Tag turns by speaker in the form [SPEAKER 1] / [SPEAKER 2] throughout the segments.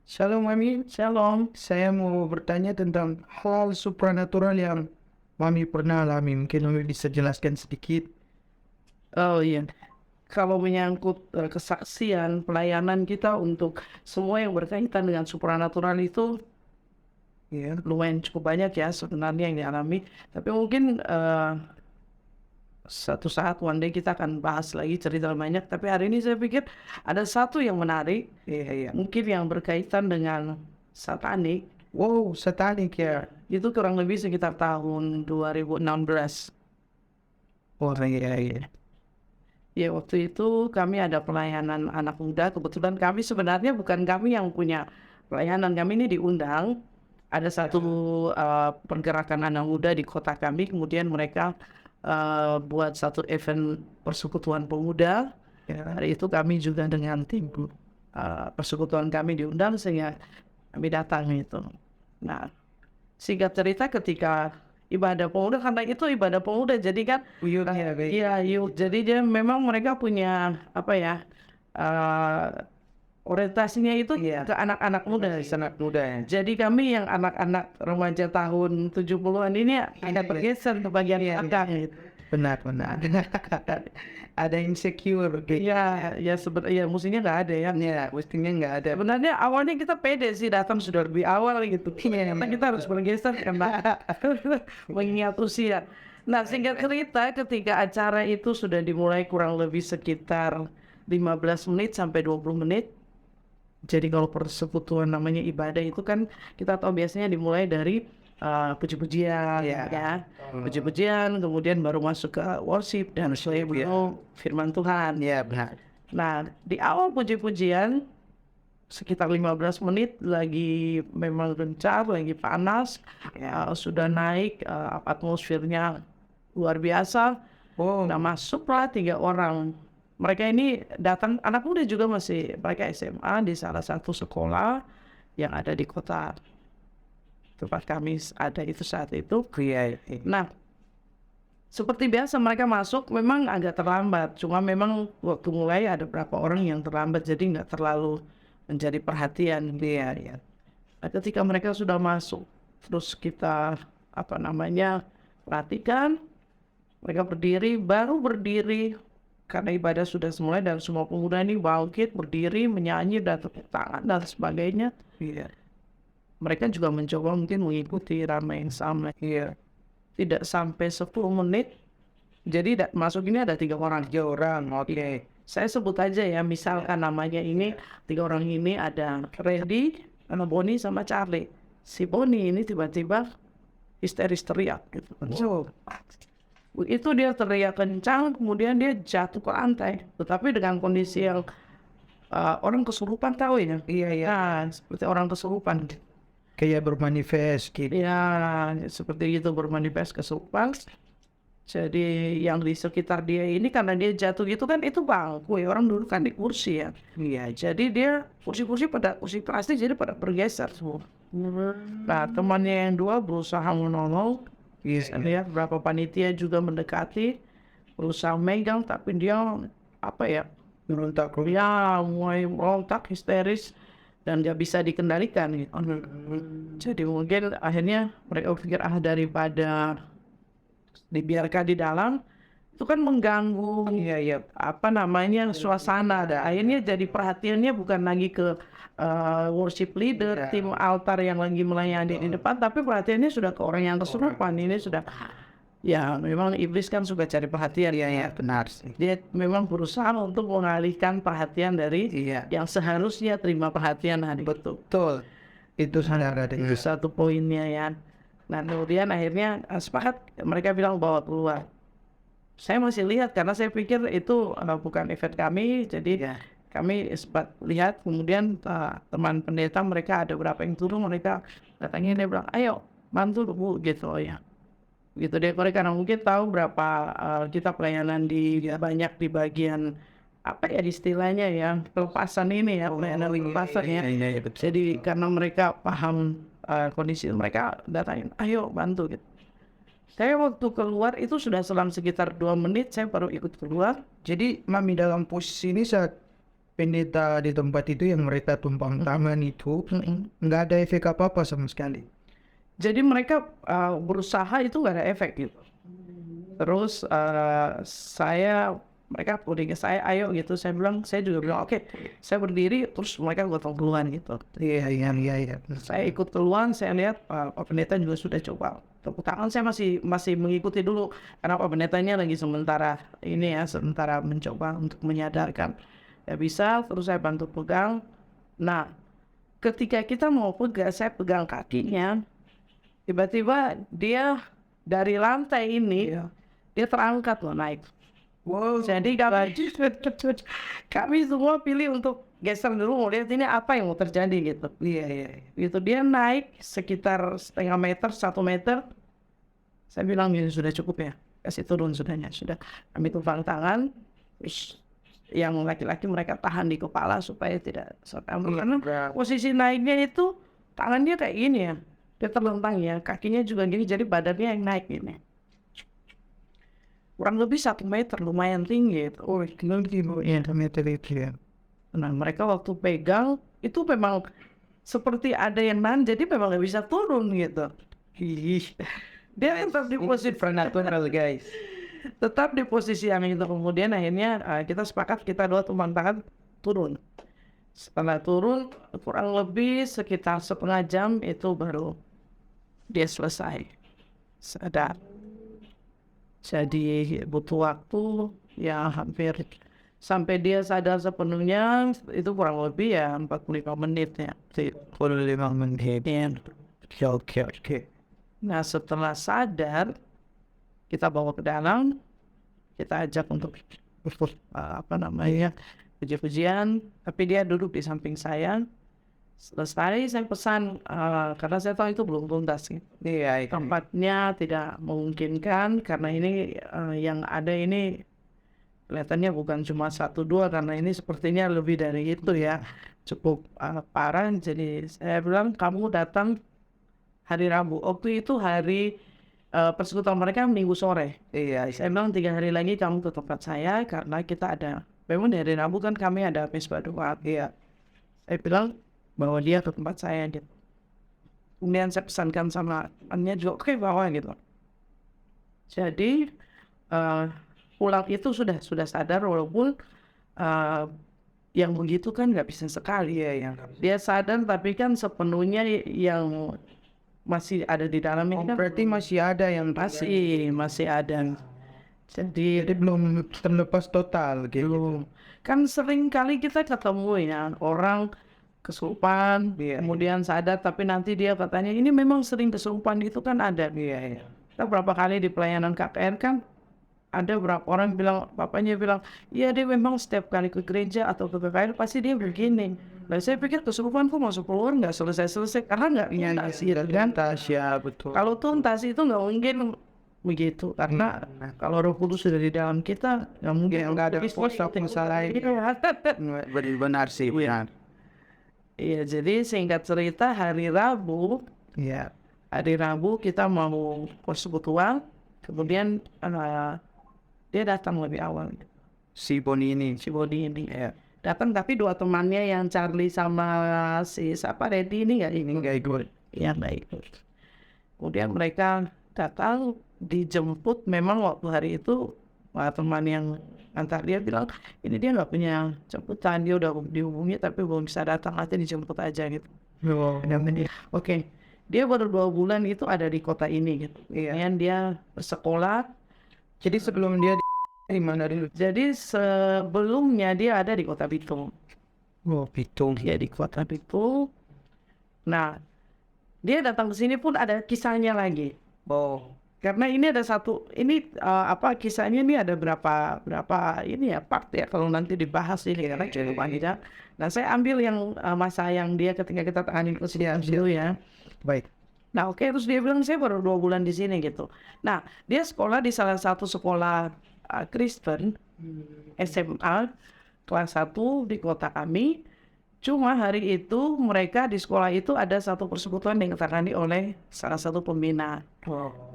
[SPEAKER 1] Shalom Mami,
[SPEAKER 2] Shalom.
[SPEAKER 1] saya mau bertanya tentang hal supranatural yang Mami pernah alami. Mungkin Mami bisa jelaskan sedikit.
[SPEAKER 2] Oh iya, kalau menyangkut kesaksian pelayanan kita untuk semua yang berkaitan dengan supranatural itu
[SPEAKER 1] Ya,
[SPEAKER 2] lumayan cukup banyak ya sebenarnya yang dialami. Tapi mungkin satu saat one day kita akan bahas lagi cerita banyak. Tapi hari ini saya pikir ada satu yang menarik,
[SPEAKER 1] iya, iya.
[SPEAKER 2] mungkin yang berkaitan dengan satanik.
[SPEAKER 1] Wow, satanik ya.
[SPEAKER 2] Itu kurang lebih sekitar tahun 2016.
[SPEAKER 1] Oh iya, iya.
[SPEAKER 2] Ya, waktu itu kami ada pelayanan anak muda. Kebetulan kami sebenarnya bukan kami yang punya pelayanan. Kami ini diundang. Ada satu pergerakan anak muda di kota kami. Kemudian mereka buat satu event persekutuan pemuda.
[SPEAKER 1] Ya,
[SPEAKER 2] Hari itu kami juga dengan tim persekutuan kami diundang sehingga kami datang itu. Nah, singkat cerita ketika ibadah pemuda, karena itu ibadah pemuda, jadi kan
[SPEAKER 1] uyuk ya, baik.
[SPEAKER 2] iya yuk. Jadi dia memang mereka punya apa ya, eee, orientasinya itu
[SPEAKER 1] Iya,
[SPEAKER 2] ke anak-anak muda.
[SPEAKER 1] sangat muda ya.
[SPEAKER 2] Jadi kami yang anak-anak remaja tahun 70-an ini agak bergeser ke bagian
[SPEAKER 1] Iya, iya.
[SPEAKER 2] belakang gitu.
[SPEAKER 1] Benar, benar. Ada insecure gitu.
[SPEAKER 2] Iya, ya ya mestinya nggak ada ya.
[SPEAKER 1] Ya, mestinya nggak ada.
[SPEAKER 2] Sebenarnya awalnya kita pede sih datang sudah lebih awal gitu.
[SPEAKER 1] Iya,
[SPEAKER 2] Karena kita harus bergeser karena mengingat usia. Nah, singkat cerita ketika acara itu sudah dimulai kurang lebih sekitar 15 menit sampai 20 menit. Jadi kalau persekutuan namanya ibadah itu kan kita tahu biasanya dimulai dari puji-pujian
[SPEAKER 1] Iya.
[SPEAKER 2] ya. Puji-pujian kemudian baru masuk ke worship dan setelah
[SPEAKER 1] Iya.
[SPEAKER 2] itu firman Tuhan.
[SPEAKER 1] Iya, benar.
[SPEAKER 2] Nah, di awal puji-pujian sekitar 15 menit lagi memang gencar, lagi panas,
[SPEAKER 1] Ya.
[SPEAKER 2] sudah naik, atmosfernya luar biasa.
[SPEAKER 1] Oh,
[SPEAKER 2] Nah, masuklah 3 orang. Mereka ini datang anak muda juga masih mereka SMA di salah satu sekolah yang ada di kota tempat kami ada itu saat itu.
[SPEAKER 1] iya, iya.
[SPEAKER 2] Nah, seperti biasa mereka masuk memang agak terlambat, cuma memang waktu mulai ada beberapa orang yang terlambat jadi nggak terlalu menjadi perhatian.
[SPEAKER 1] Iya, iya.
[SPEAKER 2] Nah, ketika mereka sudah masuk, terus kita apa namanya perhatikan, mereka berdiri, baru berdiri karena ibadah sudah mulai dan semua pemuda ini bangkit, berdiri, menyanyi dan tepuk tangan dan sebagainya.
[SPEAKER 1] Iya,
[SPEAKER 2] Mereka juga mencoba mungkin mengikuti irama yang sama.
[SPEAKER 1] iya.
[SPEAKER 2] Tidak sampai 10 menit, jadi masuk ini ada 3 orang.
[SPEAKER 1] 3 orang, oke.
[SPEAKER 2] Saya sebut aja ya, misalkan namanya ini 3 orang ini ada Randy, sama Boni sama Charlie. Si Boni ini tiba-tiba histeris teriak gitu.
[SPEAKER 1] Oh,
[SPEAKER 2] Begitu dia teriak kencang, kemudian dia jatuh ke lantai. Tetapi dengan kondisi yang orang kesurupan tahu ya.
[SPEAKER 1] iya, iya.
[SPEAKER 2] Nah, seperti orang kesurupan.
[SPEAKER 1] Kayak bermanifest gitu.
[SPEAKER 2] Ya, seperti itu bermanifest kesurupan. Jadi yang di sekitar dia ini karena dia jatuh gitu kan itu bangku ya, orang dulu kan di kursi ya. Iya, jadi dia kursi plastik jadi pada bergeser semua. Nah, temannya yang 2 berusaha menolong,
[SPEAKER 1] Iya,
[SPEAKER 2] saya lihat beberapa panitia juga mendekati, berusaha megang tapi dia apa ya,
[SPEAKER 1] berontak.
[SPEAKER 2] ya mulai berontak histeris dan nggak bisa dikendalikan gitu. Jadi mungkin akhirnya mereka pikir daripada dibiarkan di dalam itu kan mengganggu
[SPEAKER 1] Iya, iya.
[SPEAKER 2] apa namanya suasana. Akhirnya jadi perhatiannya bukan lagi ke worship leader, tim altar yang lagi melayani di depan, tapi perhatiannya sudah ke orang yang kesurupan. Ini sudah ya memang iblis kan suka cari perhatian.
[SPEAKER 1] Iya, iya, benar sih.
[SPEAKER 2] Dia memang berusaha untuk mengalihkan perhatian dari
[SPEAKER 1] Iya,
[SPEAKER 2] yang seharusnya terima perhatian hari itu.
[SPEAKER 1] betul. Itu sadar ada.
[SPEAKER 2] Itu satu poinnya ya. Nah kemudian akhirnya sepakat mereka bilang bawa keluar. Saya masih lihat karena saya pikir itu bukan event kami, jadi
[SPEAKER 1] Iya.
[SPEAKER 2] kami sempat lihat. Kemudian teman pendeta mereka ada beberapa yang turun, mereka datangnya dia bilang, ayo bantu bu gitu. Oh ya gitu deh, mereka karena mungkin tahu berapa kita pelayanan di banyak di bagian apa ya istilahnya ya pelepasan ini ya, pelayanan pelepasan ya.
[SPEAKER 1] Iya, iya, betul.
[SPEAKER 2] Jadi karena mereka paham kondisi mereka datangin, ayo bantu gitu. Saya waktu keluar itu sudah selang sekitar 2 menit saya baru ikut keluar.
[SPEAKER 1] Jadi Mami dalam posisi ini saat pendeta di tempat itu yang mereka tumpang tangan itu nggak ada efek apa-apa sama sekali.
[SPEAKER 2] Jadi mereka berusaha itu nggak ada efek gitu. Terus mereka udah ke saya, ayo gitu. Saya juga bilang oke, saya berdiri. Terus mereka gotong duluan gitu.
[SPEAKER 1] Iya.
[SPEAKER 2] Saya ikut duluan, saya lihat Pak Pendeta juga sudah coba tepuk tangan. Saya masih mengikuti dulu karena Pak Pendetanya lagi sementara mencoba untuk menyadarkan. Ya bisa, terus saya bantu pegang. Nah, ketika kita mau pegang, saya pegang kakinya. Tiba-tiba dia dari lantai ini, dia terangkat loh naik.
[SPEAKER 1] Wow.
[SPEAKER 2] Jadi kami semua pilih untuk geser dulu, mau lihat ini apa yang mau terjadi gitu.
[SPEAKER 1] Iya.
[SPEAKER 2] Gitu dia naik sekitar setengah meter, 1 meter. Saya bilang ini sudah cukup ya, kasih turun sudahnya. Sudah kami tumpang tangan. Terus yang laki-laki mereka tahan di kepala supaya tidak sampai karena posisi naiknya itu tangannya kayak gini ya. Dia terlentang ya, kakinya juga gini, jadi badannya yang naik gini. Kurang lebih 1 meter, lumayan tinggi itu.
[SPEAKER 1] Oh, tinggi Bu, ya, meter itu ya.
[SPEAKER 2] Nah, mereka waktu pegang itu memang seperti ada yang nahan, jadi memang nggak bisa turun gitu. Dia tetap di posisi
[SPEAKER 1] Supernatural guys.
[SPEAKER 2] tetap di posisi yang itu. Kemudian akhirnya kita sepakat, kita dua tumpang tangan turun. Setelah turun kurang lebih sekitar setengah jam itu baru dia selesai sadar. Jadi butuh waktu ya hampir sampai dia sadar sepenuhnya itu kurang lebih ya 45 menit ya.
[SPEAKER 1] 45 menit.
[SPEAKER 2] Ya.
[SPEAKER 1] Oke.
[SPEAKER 2] Nah setelah sadar kita bawa ke dalam, kita ajak untuk puji-pujian, tapi dia duduk di samping saya. Selesai saya pesan karena saya tahu itu belum tuntas gitu.
[SPEAKER 1] Iya.
[SPEAKER 2] Tempatnya tidak memungkinkan karena ini yang ada ini kelihatannya bukan cuma 1-2 karena ini sepertinya lebih dari itu ya, cukup parah. Jadi saya bilang kamu datang hari Rabu. Waktu itu hari persekutuan mereka Minggu sore.
[SPEAKER 1] Iya.
[SPEAKER 2] Saya bilang 3 hari lagi kamu ke tempat saya karena kita ada. Memang hari Rabu kan kami ada Mesbah doa.
[SPEAKER 1] Iya.
[SPEAKER 2] Saya bilang bawa dia ke tempat saya gitu. Kemudian saya pesankan sama temannya juga oke bawa gitu. Jadi pulang itu sudah sadar walaupun yang begitu kan nggak bisa sekali ya. Dia sadar tapi kan sepenuhnya yang masih ada di dalam ini kan
[SPEAKER 1] Berarti masih ada yang
[SPEAKER 2] masih ada. Jadi
[SPEAKER 1] belum terlepas total gitu.
[SPEAKER 2] kan sering kali kita ketemu ya orang kesurupan, kemudian sadar tapi nanti dia katanya ini memang sering kesurupan itu kan ada.
[SPEAKER 1] Iya.
[SPEAKER 2] Kita berapa kali di pelayanan KKR kan ada beberapa orang bilang, bapaknya bilang, iya dia memang setiap kali ke gereja atau ke KKR pasti dia begini. Nah saya pikir kesurupan kok masuk keluar nggak selesai karena nggak tuntas
[SPEAKER 1] ya betul.
[SPEAKER 2] Kalau tuntas itu nggak mungkin begitu karena kalau Roh Kudus sudah di dalam kita nggak mungkin
[SPEAKER 1] nggak ada kuasa lain. Benar sih.
[SPEAKER 2] Iya, jadi singkat cerita hari Rabu kita mau persekutuan, kemudian dia datang lebih awal.
[SPEAKER 1] Si Boni ini.
[SPEAKER 2] Datang tapi 2 temannya yang Charlie sama si Reddy ini nggak ikut. Iya nggak ikut. Kemudian mereka datang dijemput. Memang waktu hari itu teman yang antar dia bilang ini dia nggak punya jemputan, dia udah dihubungi tapi belum bisa datang, nanti dijemput aja gitu. Oke. Dia baru 2 bulan itu ada di kota ini gitu. Kemudian dia bersekolah.
[SPEAKER 1] Jadi sebelum dia di mana dulu?
[SPEAKER 2] Jadi sebelumnya dia ada di kota Bitung.
[SPEAKER 1] Bitung.
[SPEAKER 2] Dia di kota Bitung. Nah, dia datang ke sini pun ada kisahnya lagi. Karena ini ada kisahnya ini ada berapa ini ya part ya kalau nanti dibahas ini karena cukup panjang. Nah saya ambil yang masa yang dia ketika kita tangani kesediaan dulu ya.
[SPEAKER 1] Baik.
[SPEAKER 2] Nah oke, terus dia bilang saya baru 2 bulan di sini gitu. Nah dia sekolah di salah satu sekolah Kristen SMA kelas 1 di kota kami. Cuma hari itu mereka di sekolah itu ada satu persekutuan yang ditangani oleh salah satu pembina.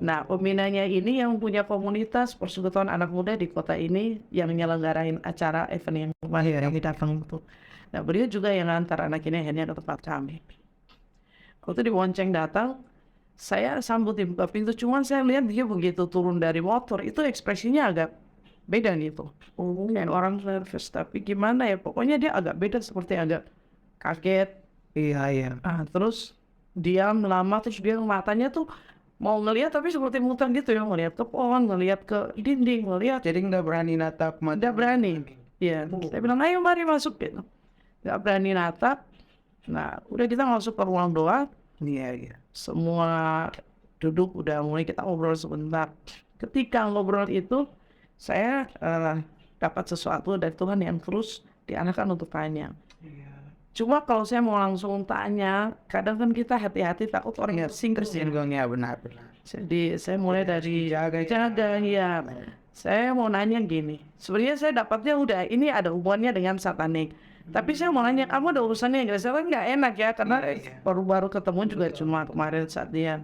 [SPEAKER 2] Nah, pembinanya ini yang punya komunitas persekutuan anak muda di kota ini yang nyelenggarain acara event yang kemarin yang datang itu. Nah, beliau juga yang ngantar anak ini akhirnya ke tempat kami. Waktu dibonceng datang, saya sambut di buka pintu, cuman saya lihat dia begitu turun dari motor, itu ekspresinya agak beda gitu. Kayak orang nervous, tapi gimana ya, pokoknya dia agak beda seperti agak kaget.
[SPEAKER 1] Iya.
[SPEAKER 2] Terus diam lama, terus dia matanya tuh mau ngelihat tapi seperti muter gitu ya, ngelihat ke pohon, ngelihat ke dinding, ngelihat.
[SPEAKER 1] Jadi nggak berani natap mata.
[SPEAKER 2] Nggak berani. Iya, saya bilang ayo mari masuk gitu. Nggak berani natap. Nah, udah kita masuk ke ruang doa.
[SPEAKER 1] Iya.
[SPEAKER 2] Semua duduk, udah mulai kita ngobrol sebentar. Ketika ngobrol itu, saya dapat sesuatu dari Tuhan yang terus diarahkan untuk tanya. Cuma kalau saya mau langsung tanya, kadang kan kita hati-hati takut orang yang singkirsin.
[SPEAKER 1] Ya benar.
[SPEAKER 2] Jadi saya mulai dari jaga ya. Saya mau nanya gini, sebenarnya saya dapatnya udah ini ada hubungannya dengan satanik. Tapi saya mau nanya, kamu ada urusannya nggak? Saya kan nggak enak ya, karena baru-baru ketemu juga cuma kemarin saat dia.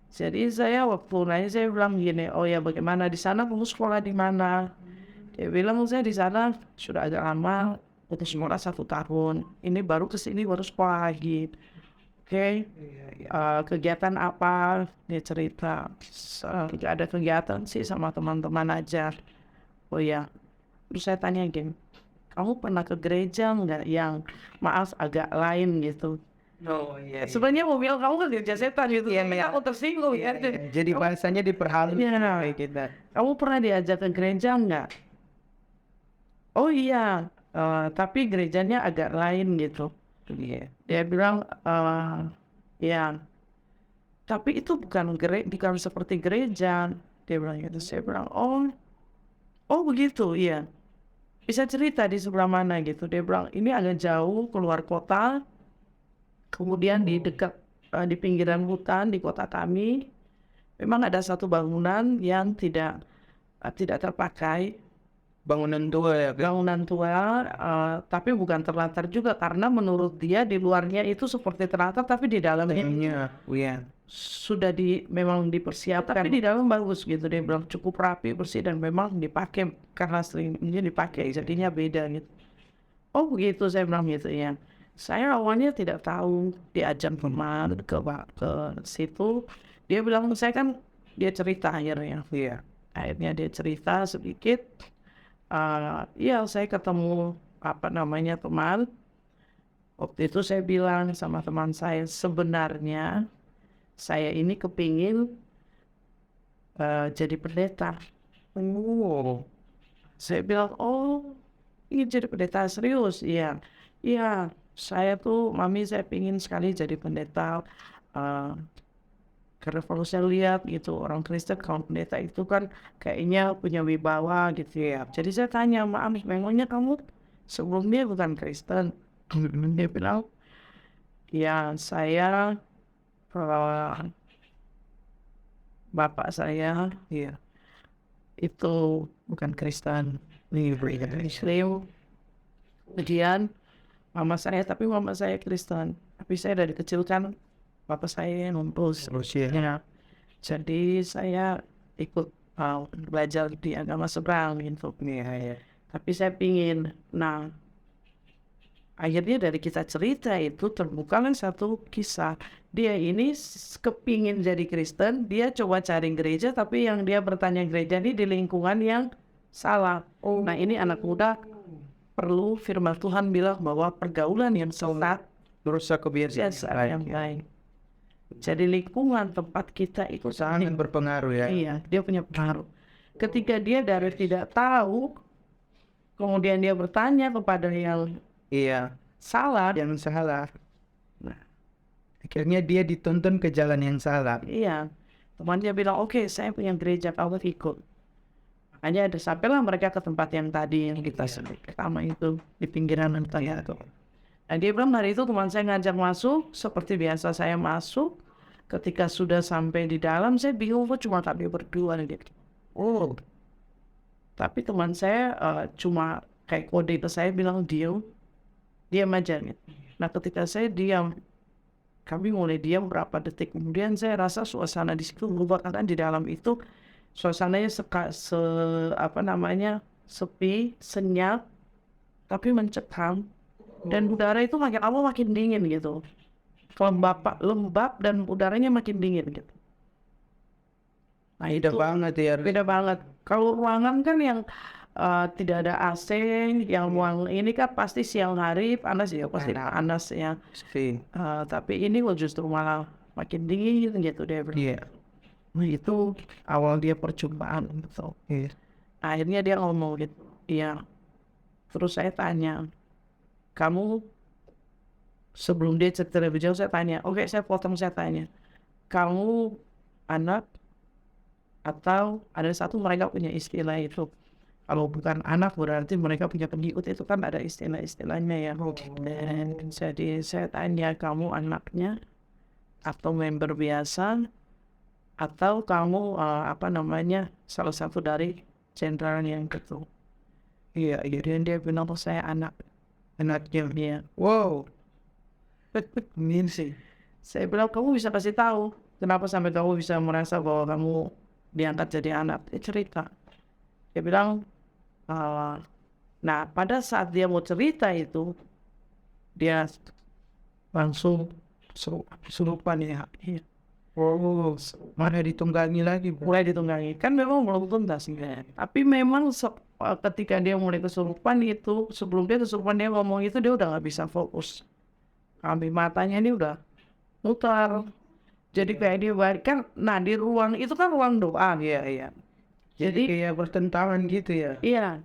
[SPEAKER 2] Jadi saya waktu nanya saya bilang gini, oh ya bagaimana di sana kamu sekolah di mana? Dia bilang saya di sana sudah agak lama, udah sekolah 1 tahun. Ini baru kesini baru sekolah lagi. Oke, kegiatan apa? Dia cerita, nggak ada kegiatan sih sama teman-teman aja. Oh ya, terus saya tanya gini, kamu pernah ke gereja nggak yang maaf agak lain gitu?
[SPEAKER 1] Iya.
[SPEAKER 2] Sebenarnya mau bilang kamu kan gereja setan gitu, aku tersinggung ya.
[SPEAKER 1] Jadi bahasanya diperhalus.
[SPEAKER 2] Iya.
[SPEAKER 1] Kita.
[SPEAKER 2] Kamu pernah diajak ke gereja nggak? Oh iya, tapi gerejanya agak lain gitu.
[SPEAKER 1] Iya.
[SPEAKER 2] Dia bilang, ya, tapi itu bukan seperti gereja. Dia bilang gitu. Saya bilang, oh begitu, iya. Bisa cerita di sebelah mana gitu. Dia bilang, ini agak jauh keluar kota. Kemudian di dekat, di pinggiran hutan di kota kami, memang ada satu bangunan yang tidak terpakai.
[SPEAKER 1] Bangunan tua ya.
[SPEAKER 2] Bangunan tua, tapi bukan terlantar juga karena menurut dia di luarnya itu seperti terlantar tapi di dalamnya
[SPEAKER 1] Iya.
[SPEAKER 2] sudah memang dipersiapkan, tapi di dalam bagus gitu. Dia bilang cukup rapi, bersih dan memang dipakai karena seringnya dipakai jadinya beda gitu. Oh begitu, saya bilang gitu ya. Saya awalnya tidak tahu, diajak teman ke situ. Dia bilang dia cerita akhirnya.
[SPEAKER 1] Iya.
[SPEAKER 2] Akhirnya dia cerita sedikit. Iya saya ketemu teman. Waktu itu saya bilang sama teman saya, sebenarnya saya ini kepingin jadi pendeta. Saya bilang, oh ini jadi pendeta serius? Iya. Iya, mami saya pingin sekali jadi pendeta. Karena kalau saya lihat gitu orang Kristen kalau pendeta itu kan kayaknya punya wibawa gitu ya. Jadi saya tanya, maaf memangnya kamu sebelumnya bukan Kristen? Dia bilang, ya saya bapak saya
[SPEAKER 1] Iya.
[SPEAKER 2] itu bukan Kristen, Muslim. Kemudian tapi mama saya Kristen. Tapi saya dari kecil kan bapak saya numpus. Ya. Jadi saya ikut belajar di agama seberang gitu.
[SPEAKER 1] Iya.
[SPEAKER 2] Tapi saya pingin. Nah, akhirnya dari kisah cerita itu terbukalah satu kisah. Dia ini kepingin jadi Kristen, dia coba cari gereja, tapi yang dia bertanya gereja ini di lingkungan yang salah. Nah ini anak muda perlu firman Tuhan bilang bahwa pergaulan yang salah
[SPEAKER 1] Merusak kebiasaan
[SPEAKER 2] yang lain. Jadi lingkungan tempat kita itu
[SPEAKER 1] sangat berpengaruh ya.
[SPEAKER 2] Iya, dia punya pengaruh. Ketika dia dari tidak tahu, kemudian dia bertanya kepada yang salah.
[SPEAKER 1] Yang salah. Nah, akhirnya dia dituntun ke jalan yang salah.
[SPEAKER 2] Iya, teman dia bilang, oke, saya punya gereja, kamu ikut. Makanya sampailah mereka ke tempat yang tadi yang kita sebut pertama itu di pinggiran hutan itu. Nah dia bilang hari itu teman saya ngajak masuk, seperti biasa saya masuk. Ketika sudah sampai di dalam, saya bingung kok cuma kami berdua nih. Tapi teman saya cuma kayak kode itu saya bilang diam aja gitu. Nah ketika saya diam, kami mulai diam berapa detik, kemudian saya rasa suasana di situ berubah karena di dalam itu suasananya sepi, senyap, tapi mencekam, dan udara itu makin lama makin dingin gitu. Lembab dan udaranya makin dingin gitu. Nah
[SPEAKER 1] Beda
[SPEAKER 2] itu
[SPEAKER 1] banget ya.
[SPEAKER 2] beda banget. Kalau ruangan kan yang tidak ada AC, yang ruang ini kan pasti siang hari panas ya, pasti panas ya.
[SPEAKER 1] Pasti.
[SPEAKER 2] Tapi ini justru malah makin dingin gitu deh bro.
[SPEAKER 1] Iya.
[SPEAKER 2] Nah itu awal dia perjumpaan gitu.
[SPEAKER 1] Iya.
[SPEAKER 2] Akhirnya dia ngomong gitu, iya. Terus saya tanya, kamu sebelum dia cerita lebih jauh saya tanya, oke saya potong, saya tanya, kamu anak atau ada satu mereka punya istilah itu, kalau bukan anak berarti mereka punya pengikut, itu kan ada istilah-istilahnya ya. Dan jadi saya tanya, kamu anaknya atau member biasa atau kamu salah satu dari jenderal yang itu.
[SPEAKER 1] Iya, iya.
[SPEAKER 2] Dan dia bilang saya
[SPEAKER 1] Anaknya.
[SPEAKER 2] dia.
[SPEAKER 1] Wow. Amin sih.
[SPEAKER 2] Saya bilang kamu bisa kasih tahu kenapa sampai kamu bisa merasa bahwa kamu diangkat jadi anak. Dia cerita. Dia bilang, nah pada saat dia mau cerita itu dia langsung
[SPEAKER 1] Kesurupan ya.
[SPEAKER 2] iya,
[SPEAKER 1] Oh, mana ditunggangi lagi, bro.
[SPEAKER 2] mulai ditunggangi. Kan memang belum tuntas ya. Tapi memang ketika dia mulai kesurupan itu, sebelum dia kesurupan dia ngomong itu dia udah nggak bisa fokus. Kami matanya ini udah mutar. Jadi kayak dia balik kan. Nah di ruang itu kan ruang doa.
[SPEAKER 1] Iya, iya.
[SPEAKER 2] Jadi
[SPEAKER 1] Kayak bertentangan gitu ya.
[SPEAKER 2] iya,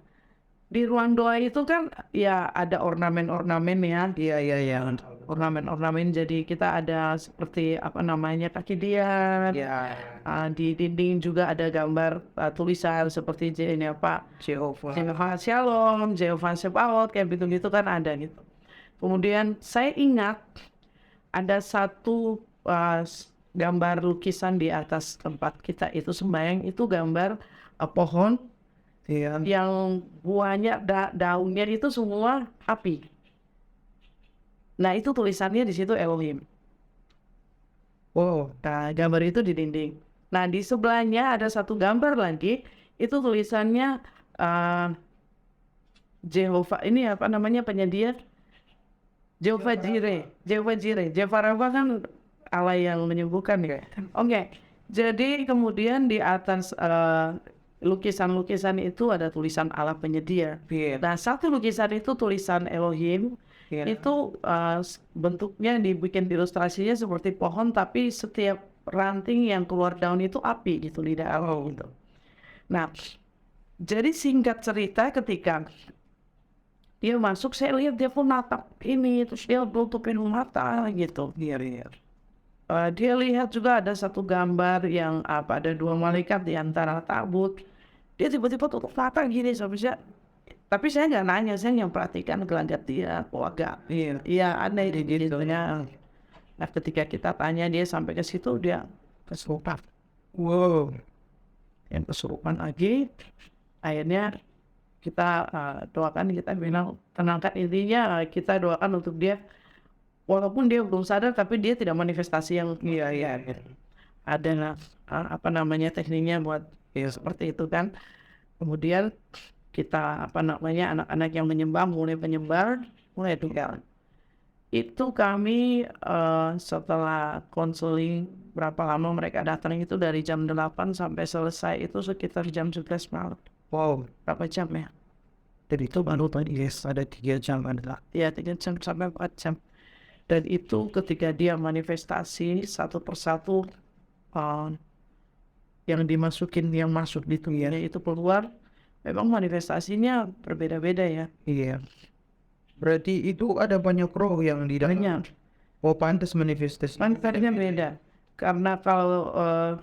[SPEAKER 2] di ruang doa itu kan ya ada ornamen-ornamen ya.
[SPEAKER 1] Iya, iya, iya.
[SPEAKER 2] Ornamen-ornamen, jadi kita ada seperti kaki dia.
[SPEAKER 1] Iya.
[SPEAKER 2] Di dinding juga ada gambar tulisan seperti ini
[SPEAKER 1] Jehovah.
[SPEAKER 2] Jehovah Shalom, Jehovah Sebaot, kayak gitu-gitu kan ada gitu. Kemudian saya ingat ada satu gambar lukisan di atas tempat kita itu sembahyang, itu gambar pohon
[SPEAKER 1] Iya.
[SPEAKER 2] yang buahnya daunnya itu semua api. Nah itu tulisannya di situ Elohim.
[SPEAKER 1] Wow.
[SPEAKER 2] Nah gambar itu di dinding. Nah di sebelahnya ada satu gambar lagi, itu tulisannya Jehovah ini penyedia. Jehovah Jireh, Jehovah Rafa kan Allah yang menyembuhkan ya. Oke, jadi kemudian di atas lukisan-lukisan itu ada tulisan Allah penyedia.
[SPEAKER 1] Iya.
[SPEAKER 2] Nah satu lukisan itu tulisan Elohim.
[SPEAKER 1] Iya.
[SPEAKER 2] Itu bentuknya dibikin ilustrasinya seperti pohon, tapi setiap ranting yang keluar daun itu api gitu di dalam gitu. Nah, jadi singkat cerita ketika dia masuk, saya lihat dia pun natap ini, terus dia tutupin mata gitu.
[SPEAKER 1] Iya, iya.
[SPEAKER 2] Dia lihat juga ada satu gambar yang ada dua malaikat di antara tabut. Dia tiba-tiba tutup mata gini tapi saya nggak nanya, saya yang perhatikan gelagat dia, agak iya aneh gitu ya. Nah ketika kita tanya dia sampai ke situ, dia kesurupan.
[SPEAKER 1] Wow.
[SPEAKER 2] Yang kesurupan lagi, akhirnya kita doakan, kita bilang tenangkan, intinya kita doakan untuk dia, walaupun dia belum sadar tapi dia tidak manifestasi yang
[SPEAKER 1] Iya.
[SPEAKER 2] ada tekniknya buat seperti itu kan. Kemudian kita anak-anak yang mulai menyebar, mulai tinggal. Itu kami setelah konseling berapa lama mereka datang itu dari jam 8 sampai selesai itu sekitar jam 11 malam.
[SPEAKER 1] Wow.
[SPEAKER 2] Berapa jam ya?
[SPEAKER 1] Jadi itu baru tadi ada 3 jam adalah.
[SPEAKER 2] Ya 3 jam sampai 4 jam. Dan itu ketika dia manifestasi satu persatu yang dimasukin, yang masuk di tubuhnya itu keluar, memang manifestasinya berbeda-beda ya.
[SPEAKER 1] Iya. Berarti itu ada banyak roh yang di dalamnya. Oh, pantas manifestasi.
[SPEAKER 2] Manfaatnya beda. Karena kalau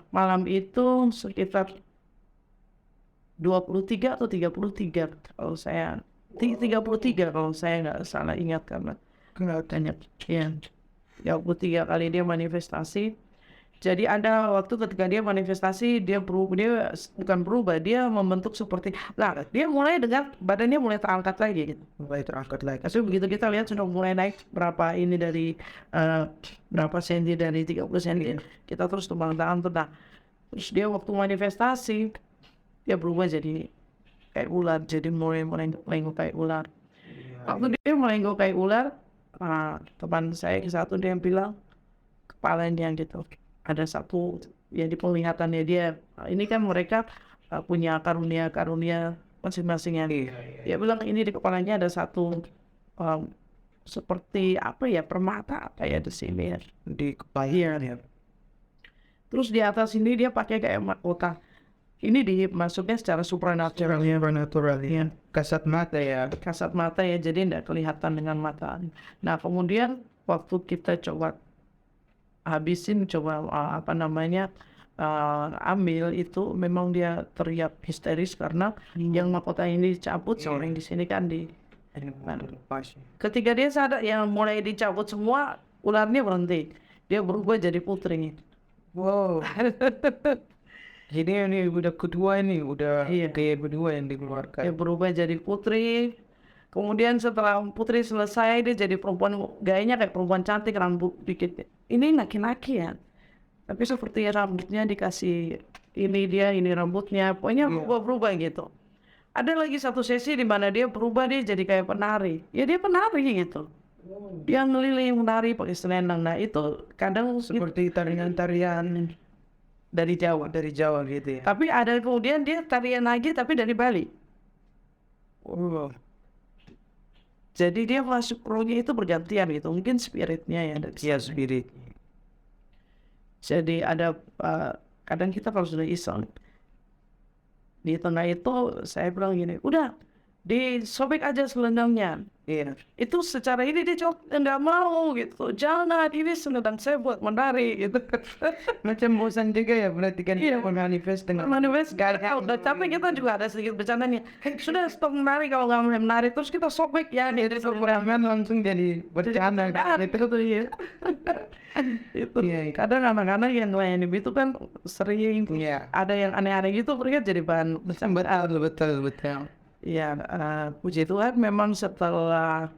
[SPEAKER 2] malam itu sekitar 23 atau 33 kalau saya 33 kalau saya nggak salah ingat, karena banyak ya 33 kali dia manifestasi. Jadi ada waktu ketika dia manifestasi, bukan berubah, dia membentuk seperti, nah dia mulai dengan badannya mulai terangkat lagi gitu.
[SPEAKER 1] Mulai terangkat lagi.
[SPEAKER 2] Tapi begitu kita lihat sudah mulai naik berapa ini dari berapa senti dari 30 senti, kita terus tumpang tangan tenang. Terus dia waktu manifestasi, dia berubah jadi kayak ular, jadi mulai melengkung kayak ular. Waktu dia melengkung kayak ular, teman saya satu dia bilang kepalanya gitu ada satu yang di penglihatannya dia. Ini kan mereka punya karunia masing-masing yang dia bilang ini di kepalanya ada satu seperti apa ya, permata apa ya di sini ya,
[SPEAKER 1] Di kepala ya.
[SPEAKER 2] terus di atas ini dia pakai kayak mahkota. Ini maksudnya secara supranatural ya,
[SPEAKER 1] Supernatural ya. Kasat mata ya.
[SPEAKER 2] kasat mata ya, jadi tidak kelihatan dengan mata. Nah kemudian waktu kita coba habisin, coba ambil itu, memang dia teriak histeris karena yang mahkota ini dicabut, seorang di sini kan ketika dia sadar yang mulai dicabut semua, ularnya berhenti, dia berubah jadi putri.
[SPEAKER 1] Wow. Jadi ini udah kedua ini, udah
[SPEAKER 2] Iya.
[SPEAKER 1] kayak kedua yang dikeluarkan.
[SPEAKER 2] Dia berubah jadi putri. Kemudian setelah putri selesai, dia jadi perempuan, gayanya kayak perempuan cantik, rambut dikit. Ini laki-laki ya, tapi seperti rambutnya dikasih ini rambutnya, pokoknya berubah gitu. Ada lagi satu sesi di mana dia berubah, dia jadi kayak penari. Ya dia penari gitu. Dia ngeliling menari pakai selendang. Nah itu kadang
[SPEAKER 1] Seperti tarian-tarian
[SPEAKER 2] dari Jawa.
[SPEAKER 1] dari Jawa gitu ya.
[SPEAKER 2] Tapi ada kemudian dia tarian lagi tapi dari Bali.
[SPEAKER 1] Wow.
[SPEAKER 2] Jadi dia masuk rohnya itu bergantian gitu. Mungkin spiritnya ya dari
[SPEAKER 1] Iya, spirit.
[SPEAKER 2] Jadi ada kadang kita kalau sudah iseng di tengah itu, saya bilang gini, udah disobek aja selendangnya.
[SPEAKER 1] Iya.
[SPEAKER 2] Itu secara ini dia jawab enggak mau gitu, jangan, ini selendang saya buat menari gitu.
[SPEAKER 1] Macam bosan juga ya, berarti kan
[SPEAKER 2] Iya.
[SPEAKER 1] manifest dengan
[SPEAKER 2] Manifest udah capek, kita juga ada sedikit bercandanya, sudah stop menari, kalau nggak mau menari terus kita sobek ya nih di
[SPEAKER 1] Superman langsung jadi bercanda kan.
[SPEAKER 2] itu tuh ya. Itu
[SPEAKER 1] Iya.
[SPEAKER 2] kadang anak-anak yang lain itu kan sering
[SPEAKER 1] Iya.
[SPEAKER 2] ada yang aneh-aneh gitu, mereka jadi bahan bercandaan.
[SPEAKER 1] Betul.
[SPEAKER 2] Ya, puji Tuhan memang setelah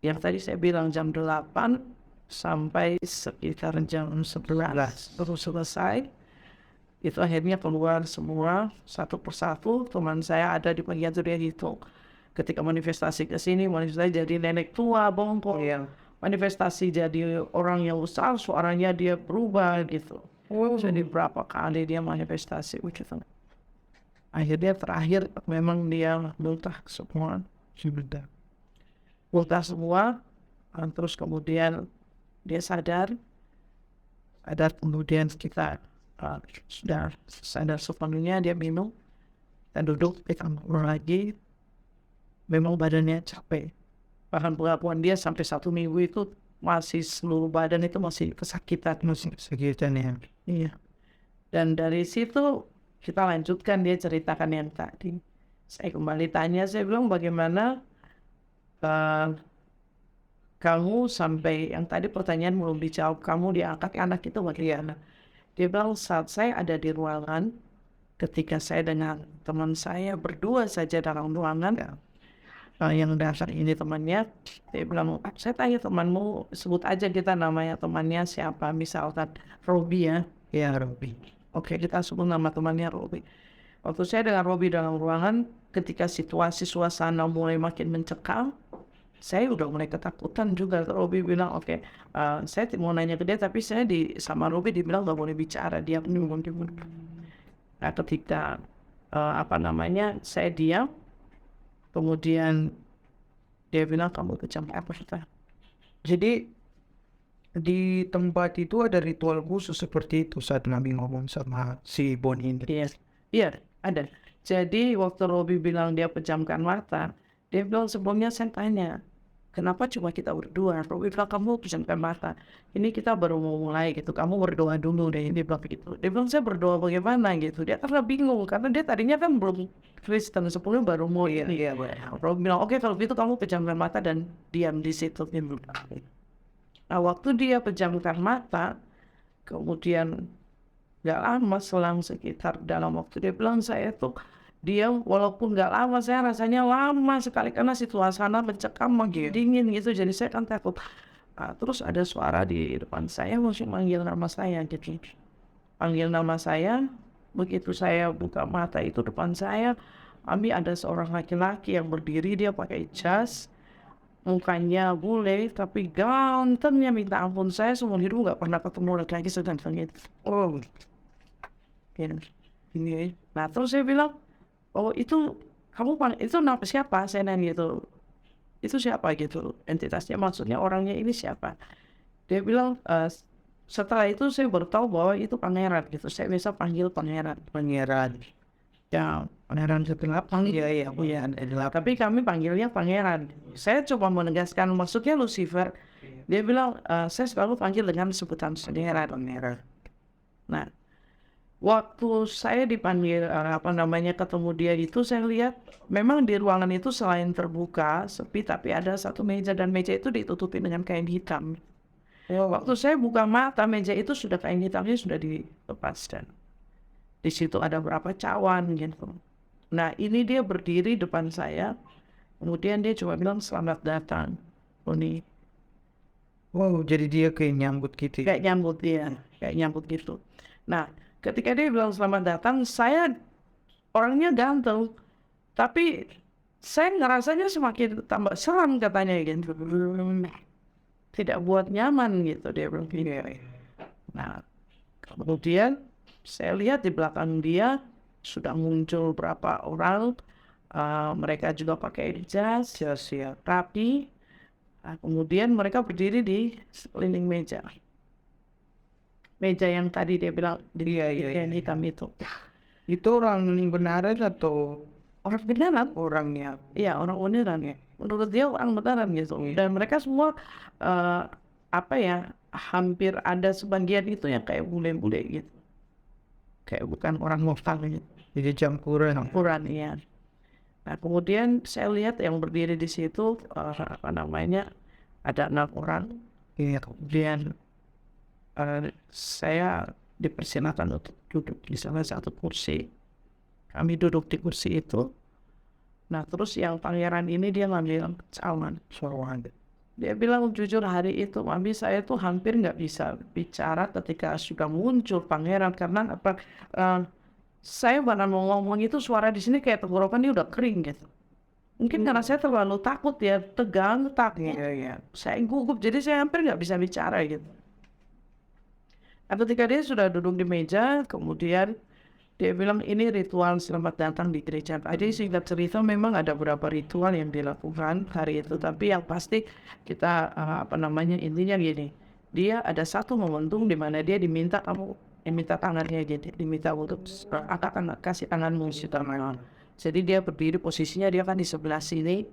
[SPEAKER 2] yang tadi saya bilang jam 8 sampai sekitar jam 11 terus selesai, itu akhirnya keluar semua satu persatu. Teman saya ada di bagian itu, dia hitung ketika manifestasi ke sini, manifestasi jadi nenek tua bongkok,
[SPEAKER 1] Iya.
[SPEAKER 2] manifestasi jadi orang yang besar, suaranya dia berubah gitu. Jadi berapa kali dia manifestasi begitu. Akhirnya terakhir memang dia muntah semua, terus kemudian dia sadar kemudian kita sudah sadar sepenuhnya, dia minum dan duduk di kamar lagi. Memang badannya capek, bahkan pengakuan dia sampai 1 minggu itu masih seluruh badan itu masih kesakitan.
[SPEAKER 1] ya.
[SPEAKER 2] Iya. Dan dari situ kita lanjutkan, dia ceritakan yang tadi. Saya kembali tanya, saya bilang bagaimana kamu sampai yang tadi pertanyaan belum dijawab, kamu diangkat anak itu bagaimana? Dia bilang saat saya ada di ruangan, ketika saya dengan teman saya berdua saja dalam ruangan, yang dasar ini temannya, dia bilang, saya tanya temanmu, sebut aja kita namanya temannya siapa, misalkan Robi ya.
[SPEAKER 1] Iya, Robi.
[SPEAKER 2] Oke, kita sebut nama temannya Robi. Waktu saya dengan Robi dalam ruangan, ketika situasi suasana mulai makin mencekam, saya udah mulai ketakutan juga. Robi bilang, oke, saya mau nanya ke dia, tapi saya sama Robi dibilang gak boleh bicara, dia menunggu. Nah, ketika saya diam, kemudian dia bilang, kamu kejam apa kita?
[SPEAKER 1] Jadi di tempat itu ada ritual khusus seperti itu saat Nabi ngomong sama si Bon ini.
[SPEAKER 2] Iya, ada. Jadi waktu Robi bilang dia pejamkan mata, dia bilang sebelumnya saya tanya, kenapa cuma kita berdua? Robi bilang kamu pejamkan mata. Ini kita baru mau mulai gitu, kamu berdoa dulu deh. Dia bilang begitu. Dia bilang saya berdoa bagaimana gitu. Dia karena bingung, karena dia tadinya kan belum Kristen, sebelumnya baru mau ini.
[SPEAKER 1] Iya.
[SPEAKER 2] Robi bilang oke, kalau gitu kamu pejamkan mata dan diam di situ. Nah waktu dia pejamkan mata, kemudian nggak lama selang sekitar dalam waktu dia bilang saya tuh diam walaupun nggak lama saya rasanya lama sekali karena suasana mencekam makin dingin gitu jadi saya kan takut. Terus ada suara di depan saya langsung manggil nama saya gitu. Panggil nama saya, begitu saya buka mata itu depan saya, Ami ada seorang laki-laki yang berdiri dia pakai jas, mukanya bule tapi gantengnya minta ampun saya seumur hidup nggak pernah ketemu laki-laki seganteng itu.
[SPEAKER 1] Oh,
[SPEAKER 2] Gitu.
[SPEAKER 1] ini
[SPEAKER 2] Nah terus saya bilang, oh itu itu nama siapa? Saya nanya gitu. Itu siapa gitu entitasnya maksudnya orangnya ini siapa? Dia bilang, setelah itu saya baru tahu bahwa itu pangeran gitu, saya bisa panggil pangeran.
[SPEAKER 1] pangeran.
[SPEAKER 2] Ya,
[SPEAKER 1] Pangeran setelah
[SPEAKER 2] panggil
[SPEAKER 1] iya, iya,
[SPEAKER 2] ya,
[SPEAKER 1] ada delapan.
[SPEAKER 2] tapi kami panggilnya pangeran. Saya coba menegaskan maksudnya Lucifer. Dia bilang, saya selalu panggil dengan sebutan pangeran.
[SPEAKER 1] Pangeran.
[SPEAKER 2] Nah, waktu saya dipanggil, ketemu dia itu saya lihat memang di ruangan itu selain terbuka, sepi, tapi ada satu meja dan meja itu ditutupi dengan kain hitam. Waktu saya buka mata, meja itu sudah kain hitamnya sudah dilepaskan. Di situ ada berapa cawan gitu. Nah, ini dia berdiri depan saya. Kemudian dia cuma bilang selamat datang, Oni.
[SPEAKER 1] Wow, jadi dia kayak nyambut gitu.
[SPEAKER 2] Kayak nyambut dia, kayak nyambut gitu. Nah, ketika dia bilang selamat datang, saya orangnya ganteng, tapi saya ngerasanya semakin tambah seram katanya gitu. Tidak buat nyaman gitu dia bilang gitu. Nah, kemudian saya lihat di belakang dia sudah muncul berapa orang, mereka juga pakai jas,
[SPEAKER 1] Ya.
[SPEAKER 2] rapi. Kemudian mereka berdiri di sekeliling meja. Meja yang tadi dia bilang di kain hitam itu.
[SPEAKER 1] Itu orang yang beneran atau
[SPEAKER 2] Orang beneran,
[SPEAKER 1] orangnya?
[SPEAKER 2] iya orang beneran ya. Menurut dia orang beneran gitu. Dan mereka semua hampir ada sebagian itu yang kayak bule-bule gitu. Kayak bukan orang lokal gitu.
[SPEAKER 1] Jadi campuran.
[SPEAKER 2] Campuran iya. Nah kemudian saya lihat yang berdiri di situ ada 6 orang.
[SPEAKER 1] Iya.
[SPEAKER 2] Kemudian saya dipersilakan untuk duduk di salah satu kursi. Kami duduk di kursi itu. Nah terus yang pangeran ini dia ngambil cawan. Dia bilang jujur hari itu Mami saya tuh hampir nggak bisa bicara ketika sudah muncul pangeran karena saya baru mau ngomong itu suara di sini kayak tenggorokan dia udah kering gitu. Mungkin karena saya terlalu takut ya, tegang, takut.
[SPEAKER 1] Iya.
[SPEAKER 2] Saya gugup jadi saya hampir nggak bisa bicara gitu. Nah, ketika dia sudah duduk di meja, kemudian dia bilang ini ritual selamat datang di gereja. Jadi singkat cerita memang ada beberapa ritual yang dilakukan hari itu, tapi yang pasti kita intinya gini, dia ada satu momentum di mana dia diminta tangannya gitu, diminta untuk akan kasih tanganmu tangan. Jadi dia berdiri posisinya dia kan di sebelah sini,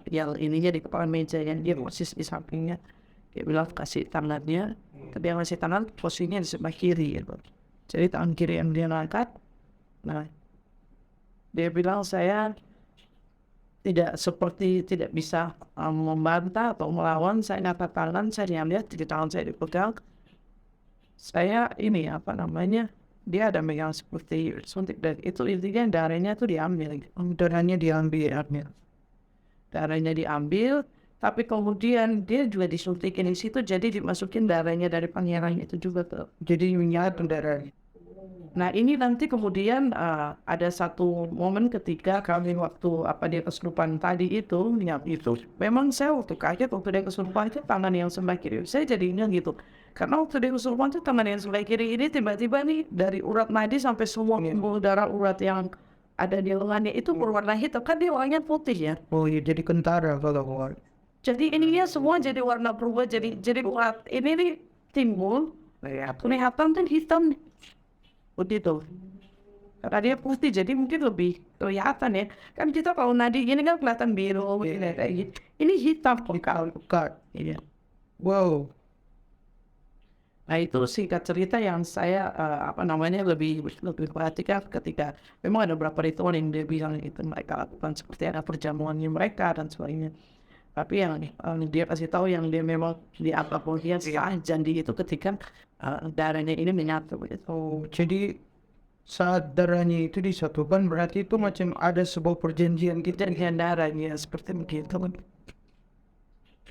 [SPEAKER 2] yang ininya di kepala meja yang dia posisi di sampingnya. Dia bilang kasih tangannya, tapi yang kasih tangan posisinya di sebelah kiri gitu. Jadi tangan kiri yang dia angkat. Nah, dia bilang saya tidak bisa membantah atau melawan. Saya angkat tangan, saya lihat di tangan saya dipegang. Saya dia ada megang seperti suntik dan itu intinya darahnya itu diambil.
[SPEAKER 1] Darahnya diambil.
[SPEAKER 2] Darahnya diambil, tapi kemudian dia juga disuntikin di situ, jadi dimasukin darahnya dari pangeran itu juga ke.
[SPEAKER 1] Jadi menyatu darah.
[SPEAKER 2] Nah ini nanti kemudian ada satu momen ketika kami waktu dia kesurupan tadi itu, memang saya waktu kaget waktu dia kesurupan itu tangan yang sebelah kiri, saya jadinya gitu. Karena waktu dia kesurupan itu tangan yang sebelah kiri ini tiba-tiba nih dari urat nadi sampai semua pembuluh darah urat yang ada di lengannya itu berwarna hitam, kan dia warnanya putih ya.
[SPEAKER 1] Oh iya, jadi kentara kalau keluar.
[SPEAKER 2] Jadi ininya semua jadi warna berubah, jadi urat ini nih timbul kelihatan kan hitam begitu. Karena dia putih jadi mungkin lebih kelihatan ya. Kan kita kalau nadi ini kan kelihatan biru kayak gitu. Ini hitam pekat. Iya.
[SPEAKER 1] Wow.
[SPEAKER 2] Nah itu singkat cerita yang saya lebih perhatikan ketika memang ada beberapa ritual yang dia bilang itu mereka lakukan seperti ada perjamuannya mereka dan sebagainya. Tapi yang dia kasih tahu yang dia memang dianggap dia sah janji itu ketika darahnya ini menyatu gitu.
[SPEAKER 1] Oh, jadi saat darahnya itu disatukan berarti itu macam ada sebuah perjanjian gitu.
[SPEAKER 2] Perjanjian darahnya seperti begitu.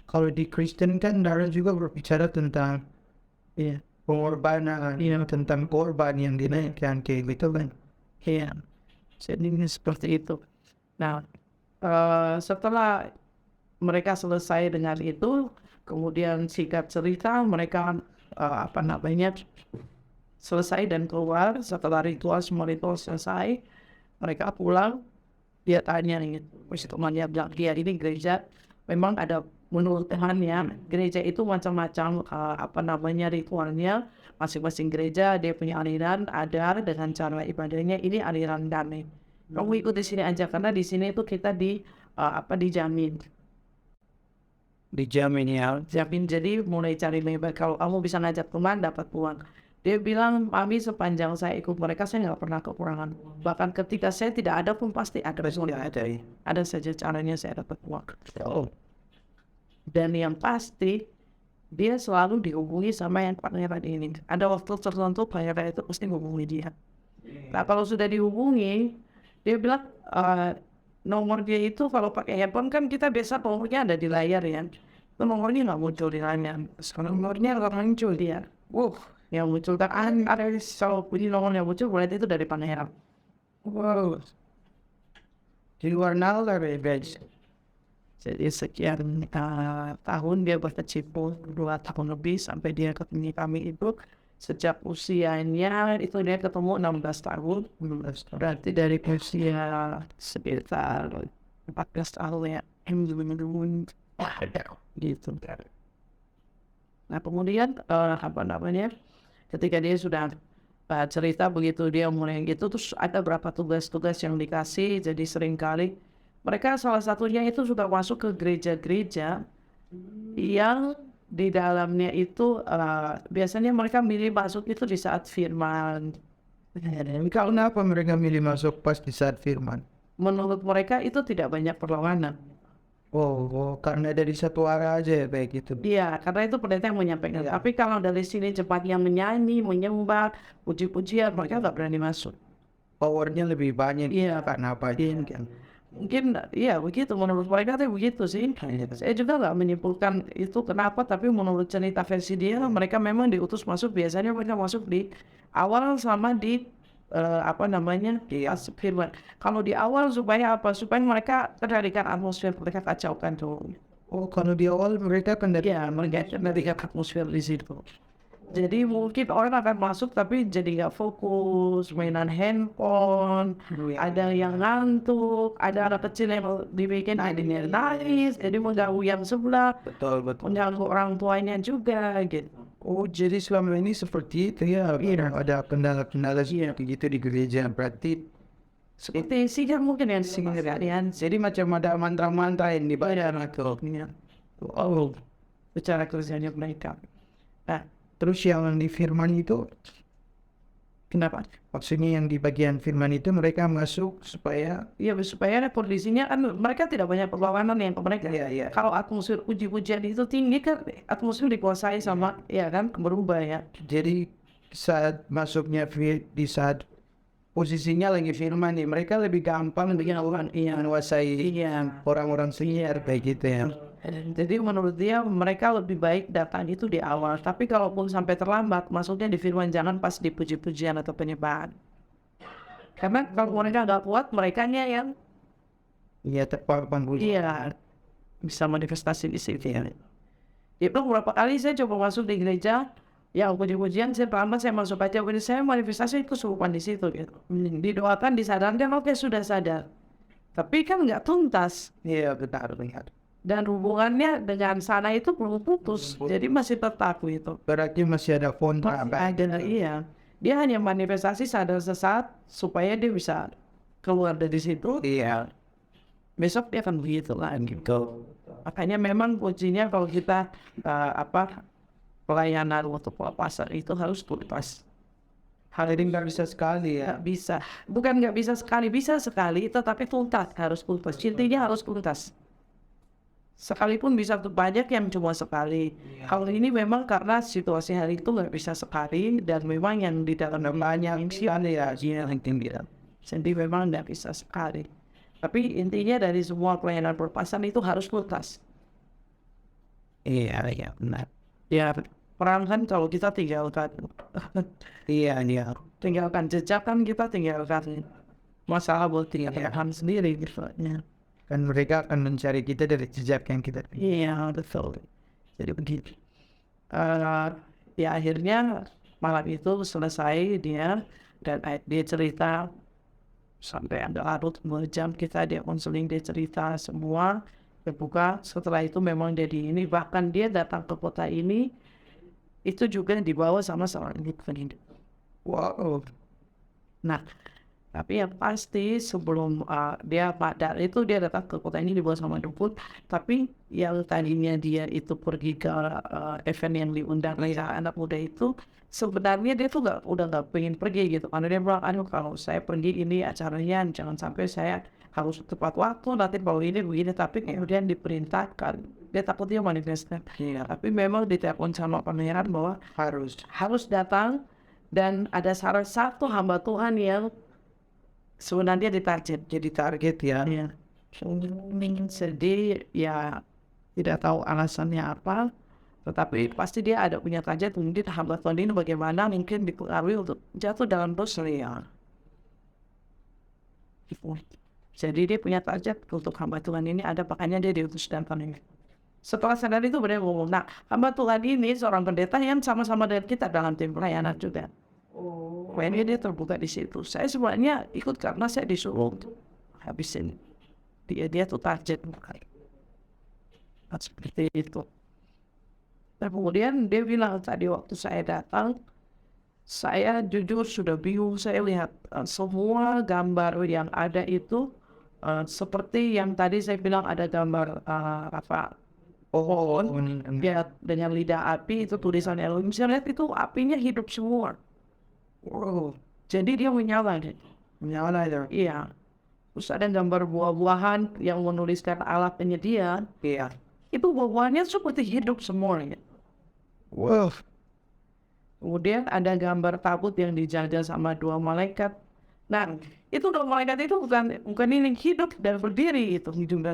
[SPEAKER 1] Kalau di Kristen kan darah juga berbicara tentang
[SPEAKER 2] Iya,
[SPEAKER 1] pengorbanan,
[SPEAKER 2] Iya.
[SPEAKER 1] tentang korban yang dinaikkan kayak gitu kan.
[SPEAKER 2] iya. Jadi ini seperti itu. Nah, setelah mereka selesai dengan itu, kemudian singkat cerita mereka selesai dan keluar. Setelah semua ritual selesai, mereka pulang. Dia tanya nih, terus temannya bilang, dia ini gereja memang ada menurut Tuhannya gereja itu macam-macam ritualnya. Masing-masing gereja dia punya aliran, ada dengan cara ibadahnya. Ini aliran damai. Kamu ikut di sini aja karena di sini itu kita dijamin.
[SPEAKER 1] Dijamin ya.
[SPEAKER 2] Jamin, jadi mulai cari lebar. Kalau kamu bisa ngajak teman dapat uang. Dia bilang, Mami sepanjang saya ikut mereka saya nggak pernah kekurangan uang. Bahkan ketika saya tidak ada pun pasti ada uang.
[SPEAKER 1] Ada ya.
[SPEAKER 2] Ada saja caranya saya dapat uang.
[SPEAKER 1] Oh,
[SPEAKER 2] Dan yang pasti dia selalu dihubungi sama yang pangeran ini. Ada waktu tertentu pangeran itu pasti hubungi dia. Nah kalau sudah dihubungi, dia bilang nomor dia itu kalau pakai handphone kan kita biasa nomornya ada di layar ya. Itu nomornya nggak muncul di layar. Sekarang nomornya nggak muncul dia. Yang muncul kan ada kalau bunyi nomor yang muncul berarti itu dari pangeran.
[SPEAKER 1] wow. Di luar nalar ya guys.
[SPEAKER 2] Jadi sekian tahun dia berkecimpung 2 tahun lebih sampai dia ketemu kami itu sejak usianya itu dia ketemu 16 tahun.
[SPEAKER 1] 16 tahun.
[SPEAKER 2] Berarti dari usia sekitar 14 tahun ya. Gitu. Nah kemudian ketika dia sudah cerita begitu dia mulai gitu terus ada berapa tugas-tugas yang dikasih. Jadi seringkali mereka salah satunya itu sudah masuk ke gereja-gereja yang di dalamnya itu biasanya mereka milih masuk itu di saat firman.
[SPEAKER 1] Kenapa mereka milih masuk pas di saat firman?
[SPEAKER 2] Menurut mereka itu tidak banyak perlawanan.
[SPEAKER 1] Oh, karena dari satu arah aja ya kayak gitu.
[SPEAKER 2] Iya, karena itu pendeta yang menyampaikan. Tapi kalau dari sini cepatnya menyanyi, menyembah, puji-pujian, mereka nggak berani masuk.
[SPEAKER 1] Powernya lebih banyak.
[SPEAKER 2] Iya.
[SPEAKER 1] Karena apa?
[SPEAKER 2] Iya. Mungkin iya begitu menurut mereka tuh begitu sih. Saya juga nggak menyimpulkan itu kenapa, tapi menurut cerita versi dia mereka memang diutus masuk biasanya mereka masuk di awal sama di firman. Kalau di awal supaya apa? Supaya mereka kendalikan atmosfer, mereka kacaukan tuh.
[SPEAKER 1] Oh, kalau di awal mereka kan dari
[SPEAKER 2] Ya, mereka kendalikan atmosfer di situ. Jadi mungkin orang akan masuk tapi jadi nggak fokus, mainan handphone, ada yang ngantuk, ada anak kecil yang dibikin adanya nangis, jadi mengganggu yang sebelah,
[SPEAKER 1] betul.
[SPEAKER 2] mengganggu orang tuanya juga gitu.
[SPEAKER 1] Oh, jadi selama ini seperti itu ya.
[SPEAKER 2] Iya.
[SPEAKER 1] Ada kendala-kendala seperti gitu di gereja. Berarti
[SPEAKER 2] Seperti sih kan mungkin yang kalian
[SPEAKER 1] jadi macam ada mantra-mantra yang dibayar atau
[SPEAKER 2] oh bicara kerjanya mereka. Nah,
[SPEAKER 1] terus yang di firman itu
[SPEAKER 2] kenapa?
[SPEAKER 1] maksudnya yang di bagian firman itu mereka masuk supaya
[SPEAKER 2] Iya supaya kondisinya kan mereka tidak banyak perlawanan yang ke mereka.
[SPEAKER 1] Iya.
[SPEAKER 2] Kalau atmosfer puji-pujian itu tinggi kan atmosfer dikuasai sama ya kan berubah ya.
[SPEAKER 1] jadi saat masuknya di saat posisinya lagi firman nih mereka lebih gampang menguasai orang-orang sekitar kayak gitu ya.
[SPEAKER 2] Jadi menurut dia mereka lebih baik datang itu di awal. Tapi kalaupun sampai terlambat masuknya di firman jangan pas di puji-pujian atau penyembahan. Karena kalau mereka nggak kuat mereka yang
[SPEAKER 1] Iya terpampang
[SPEAKER 2] iya bisa manifestasi di situ ya. Itu beberapa kali saya coba masuk di gereja yang puji-pujian saya masuk aja saya manifestasi itu kesurupan di situ gitu. Didoakan disadarkan oke sudah sadar. Tapi kan nggak tuntas.
[SPEAKER 1] Iya benar.
[SPEAKER 2] Dan hubungannya dengan sana itu belum putus. Jadi masih tetap gitu.
[SPEAKER 1] Berarti masih ada kontak.
[SPEAKER 2] Iya. Dia hanya manifestasi sadar sesaat supaya dia bisa keluar dari situ.
[SPEAKER 1] Iya.
[SPEAKER 2] Besok dia akan begitu lagi. Makanya memang kuncinya kalau kita pelayanan untuk pasar itu harus tuntas.
[SPEAKER 1] Hal ini nggak bisa sekali ya.
[SPEAKER 2] Nggak bisa. Bukan nggak bisa sekali tetapi tuntas harus tuntas. Intinya harus tuntas. Sekalipun bisa tuh banyak yang cuma sekali. Kalau ini memang karena situasi hari itu nggak bisa sekali dan memang yang di dalam banyak sekali ya yang tinggi. Jadi memang nggak bisa sekali. Tapi intinya dari semua pelayanan perpasan itu harus tuntas.
[SPEAKER 1] Iya, iya, benar.
[SPEAKER 2] Ya, perang kan kalau kita tinggalkan,
[SPEAKER 1] Iya, iya.
[SPEAKER 2] tinggalkan jejak kan kita tinggalkan masalah buat tinggalkan sendiri gitu. Ya.
[SPEAKER 1] Kan mereka akan mencari kita dari jejak yang kita.
[SPEAKER 2] Iya betul. Jadi begitu. Ya akhirnya malam itu selesai dia dan dia cerita sampai ada larut 2 jam dia konseling, dia cerita semua terbuka. Setelah itu memang jadi ini, bahkan dia datang ke kota ini itu juga dibawa sama seorang ibu.
[SPEAKER 1] Wow.
[SPEAKER 2] Nah, tapi yang pasti sebelum dia pada itu dia datang ke kota ini dibawa sama dukun. Tapi yang tadinya dia itu pergi ke event yang diundang oleh anak muda itu, sebenarnya dia tuh udah nggak pengen pergi gitu. Karena dia bilang, aduh kalau saya pergi ini acaranya jangan sampai saya harus tepat waktu, nanti kalau ini begini. Tapi kemudian diperintahkan, dia takut dia manifestasi. Tapi memang ditelepon sama pangeran bahwa harus datang dan ada salah satu hamba Tuhan yang sebenarnya jadi target ya. Iya. Sedih ya, tidak tahu alasannya apa, tetapi pasti dia ada punya target. Mungkin hamba Tuhan ini bagaimana mungkin dipengaruhi untuk jatuh dalam dosa ya. Jadi dia punya target untuk hamba Tuhan ini ada, makanya dia diutus datang ini. Setelah sadar itu benar ngomong, nah hamba Tuhan ini seorang pendeta yang sama-sama dengan kita dalam tim pelayanan juga. Kayaknya dia terbuka di situ. Saya sebenarnya ikut karena saya disuruh habisin dia tuh target seperti itu. Dan kemudian dia bilang tadi waktu saya datang, saya jujur sudah bingung. Saya lihat semua gambar yang ada itu seperti yang tadi saya bilang ada gambar pohon ya dengan lidah api, itu tulisan Elohim. Saya lihat itu apinya hidup semua. Wow. Jadi dia menyala itu. Iya. Terus ada gambar buah-buahan yang menuliskan alat penyediaan. Iya. Itu buah-buahannya seperti hidup semua.
[SPEAKER 1] Wow.
[SPEAKER 2] Kemudian ada gambar tabut yang dijaga sama 2 malaikat. Nah, itu 2 malaikat itu bukan ini hidup dan berdiri itu hidup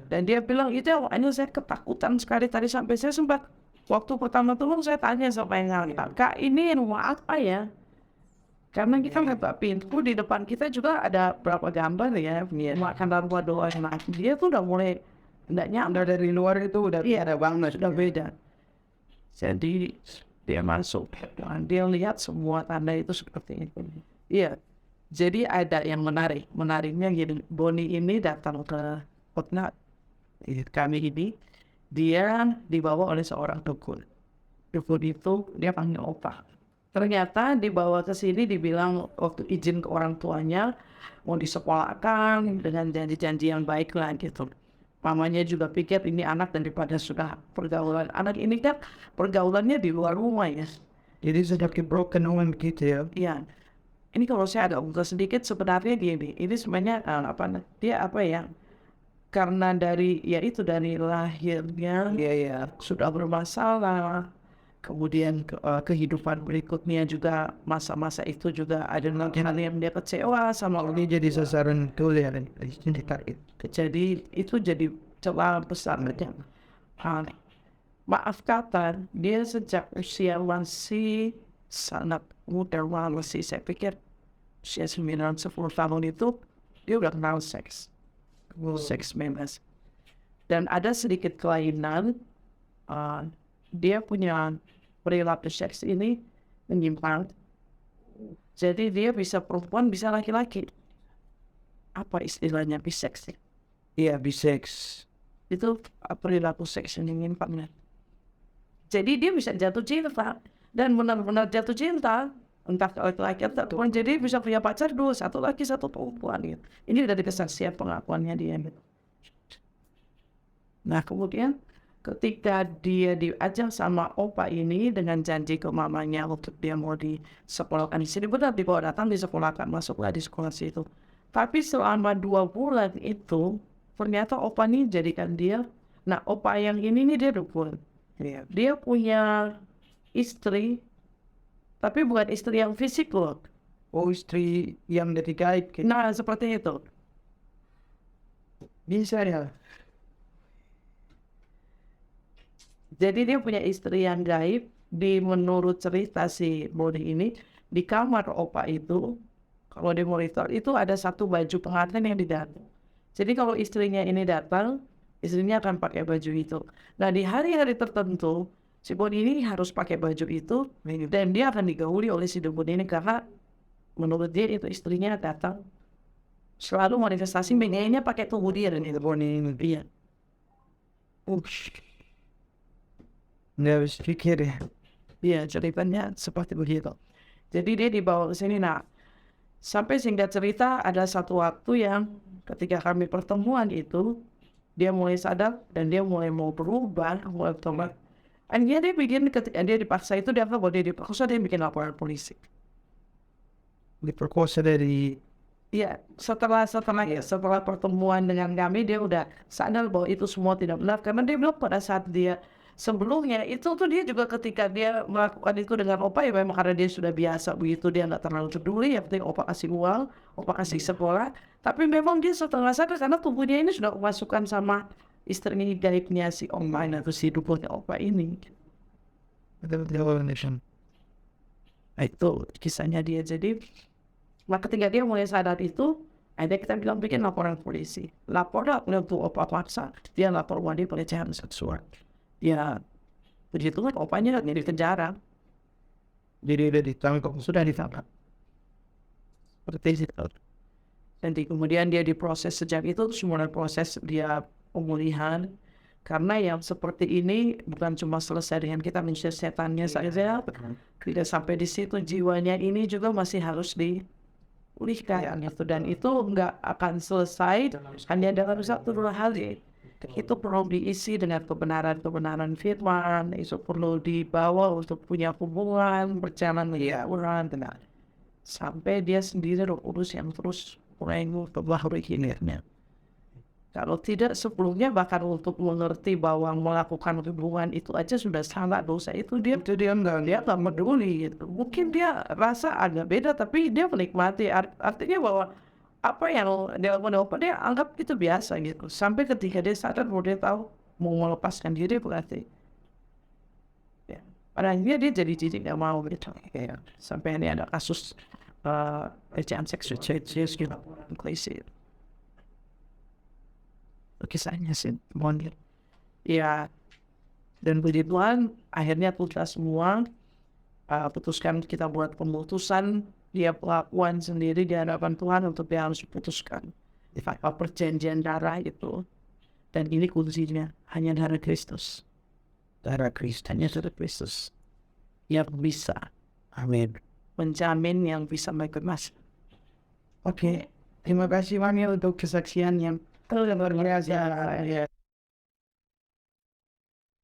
[SPEAKER 2] dan dia bilang itu awalnya saya ketakutan sekali tadi sampai saya sempat waktu pertama tuh saya tanya sama yang ngalita, Kak ini rumah apa ya? Karena kita nggak pintu di depan kita juga ada berapa gambar ya, makan tanpa doa. Nah, dia tuh udah mulai nggak nyampe dari luar itu udah ada banget, sudah beda. Jadi dia masuk dan dia lihat semua tanda itu seperti itu. Iya, jadi ada yang menariknya gini, Boni ini datang ke kota kami ini, dia dibawa oleh seorang dukun. Dukun itu dia panggil opa. Ternyata dibawa ke sini dibilang waktu izin ke orang tuanya mau disekolahkan dengan janji-janji yang baik lah gitu. Mamanya juga pikir ini anak daripada sudah pergaulan. Anak ini kan pergaulannya di luar rumah ya.
[SPEAKER 1] Jadi sedikit broken home gitu ya.
[SPEAKER 2] Iya. Ini kalau saya ada buka sedikit sebenarnya ini sebenarnya dia apa ya? Karena dari lahirnya sudah bermasalah. Kemudian kehidupan berikutnya juga masa-masa itu juga ada hal yang dia kecewa sama
[SPEAKER 1] Ini jadi sasaran kuliah dan
[SPEAKER 2] jadi itu jadi celah besar aja. Maaf kata dia sejak usia masih sangat muda masih saya pikir usia 9-10 tahun itu dia udah kenal seks bebas dan ada sedikit kelainan. Dia punya perilaku seks ini menyimpang. Jadi dia bisa perempuan, bisa laki-laki. Apa istilahnya bisex?
[SPEAKER 1] Iya, bisex.
[SPEAKER 2] Itu perilaku seks yang menyimpang. Jadi dia bisa jatuh cinta dan benar-benar jatuh cinta. Entah laki-laki atau perempuan. Jadi bisa punya pacar 2, 1 laki 1 perempuan gitu. Ini udah kesaksian pengakuannya dia gitu. Nah kemudian ketika dia diajak sama opa ini dengan janji ke mamanya untuk dia mau disekolahkan di sini, benar dibawa datang disekolahkan, masuklah di sekolah situ. Tapi selama 2 bulan itu ternyata opa ini jadikan dia Nah, opa yang ini nih dia dukun.
[SPEAKER 1] Iya.
[SPEAKER 2] Dia punya istri, tapi bukan istri yang fisik loh.
[SPEAKER 1] Oh, istri yang dari gaib gitu.
[SPEAKER 2] Nah, seperti itu.
[SPEAKER 1] Bisa ya.
[SPEAKER 2] Jadi dia punya istri yang gaib. Menurut cerita si Boni ini, di kamar opa itu, kalau dia monitor, itu ada satu baju pengantin yang digantung. Jadi kalau istrinya ini datang, istrinya akan pakai baju itu. Nah, di hari-hari tertentu, si Boni ini harus pakai baju itu, dan dia akan digauli oleh si dukun ini karena menurut dia itu istrinya datang selalu manifestasi mainnya pakai tubuh dia dan itu.
[SPEAKER 1] Teleponin.
[SPEAKER 2] Iya.
[SPEAKER 1] Nggak bisa pikir ya.
[SPEAKER 2] Iya, ceritanya seperti begitu. Jadi dia dibawa ke sini. Nah, sampai singkat cerita ada satu waktu yang ketika kami pertemuan itu, dia mulai sadar dan dia mulai mau berubah, mulai bertobat. Dan dia bikin ketika dia dipaksa itu dia bahwa dia dipaksa, dia bikin laporan polisi.
[SPEAKER 1] Diperkosa dari
[SPEAKER 2] Iya, setelah pertemuan dengan kami dia udah sadar bahwa itu semua tidak benar karena dia bilang pada saat dia sebelumnya itu tuh dia juga ketika dia melakukan itu dengan opa ya memang karena dia sudah biasa begitu dia nggak terlalu peduli yang penting opa kasih uang, opa kasih sekolah, tapi memang dia setelah sadar karena tubuhnya ini sudah kemasukan sama istri gaibnya si opa atau si dukunnya opa ini.
[SPEAKER 1] Television.
[SPEAKER 2] Nah, itu kisahnya dia. Jadi ketika dia mulai sadar itu, ada kita bilang bikin laporan polisi. Laporan untuk opa paksa, dia lapor dia pelecehan seksual. Ya, begitu kan opanya di penjara.
[SPEAKER 1] Jadi udah ditangkap, sudah ditangkap.
[SPEAKER 2] Seperti itu. Nanti kemudian dia diproses sejak itu, semua proses dia pemulihan. Karena yang seperti ini bukan cuma selesai dengan kita menyisir setannya saja, tidak sampai di situ jiwanya ini juga masih harus dipulihkan gitu. Dan itu nggak akan selesai hanya dalam satu dua hari. Itu perlu diisi dengan kebenaran-kebenaran firman, itu perlu dibawa untuk punya hubungan, berjalan dengan benar. Sampai dia sendiri urus yang terus mulai memperbaharui hidupnya. Kalau tidak sebelumnya bahkan untuk mengerti bahwa melakukan hubungan itu aja sudah sangat dosa itu dia nggak peduli gitu. Mungkin dia rasa ada beda tapi dia menikmati artinya bahwa apa yang dia lakukan dia anggap itu biasa gitu. Sampai ketika dia sadar bahwa dia tahu mau melepaskan diri berarti ya. Pada akhirnya dia jadi nggak mau gitu. Ya. Sampai ini ada kasus pelecehan seksual gitu. Kisahnya sih Monir. Ya, dan begituan akhirnya kita semua putuskan kita buat pemutusan dia pelakuan sendiri di hadapan Tuhan untuk dia harus putuskan apa perjanjian darah itu, dan ini kuncinya hanya darah Kristus, hanya darah Kristus yang bisa menjamin yang bisa mengemas.
[SPEAKER 1] Oke, terima kasih Mami untuk kesaksian yang luar biasa.